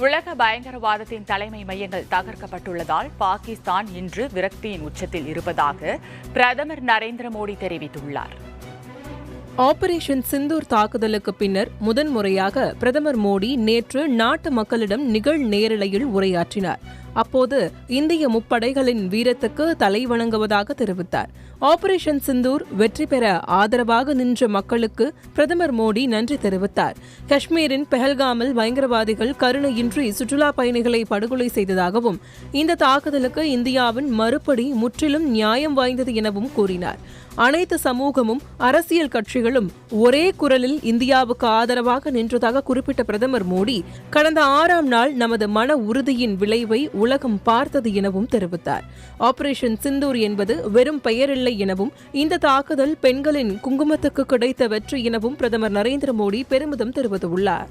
உலக பயங்கரவாதத்தின் தலைமை மையங்கள் தகர்க்கப்பட்டுள்ளதால் பாகிஸ்தான் இன்று விரக்தியின் உச்சத்தில் இருப்பதாக பிரதமர் நரேந்திர மோடி தெரிவித்துள்ளார். ஆபரேஷன் சிந்தூர் தாக்குதலுக்கு பின்னர் முதன்முறையாக பிரதமர் மோடி நேற்று நாட்டு மக்களிடம் நிகழ் நேரலையில் உரையாற்றினார். அப்போது இந்திய முப்படைகளின் வீரத்துக்கு தலைவணங்குவதாக தெரிவித்தார். ஆபரேஷன் சிந்தூர் வெற்றி பெற ஆதரவாக நின்ற மக்களுக்கு பிரதமர் மோடி நன்றி தெரிவித்தார். காஷ்மீரின் பெஹல்காமில் பயங்கரவாதிகள் கருணையின்றி சுற்றுலா பயணிகளை படுகொலை செய்ததாகவும் இந்த தாக்குதலுக்கு இந்தியாவின் மறுபடி முற்றிலும் நியாயம் வாய்ந்தது எனவும் கூறினார். அனைத்து சமூகமும் அரசியல் கட்சிகளும் ஒரே குரலில் இந்தியாவுக்கு ஆதரவாக நின்றதாக குறிப்பிட்ட பிரதமர் மோடி கடந்த 6ஆம் நாள் நமது மன உறுதியின் விளைவை உலகம் பார்த்தது எனவும் தெரிவித்தார். ஆபரேஷன் சிந்தூர் என்பது வெறும் பெயரில்லை எனவும் இந்த தாக்குதல் பெண்களின் குங்குமத்துக்கு கிடைத்த வெற்றி எனவும் பிரதமர் நரேந்திர மோடி பெருமிதம் தெரிவித்துள்ளார்.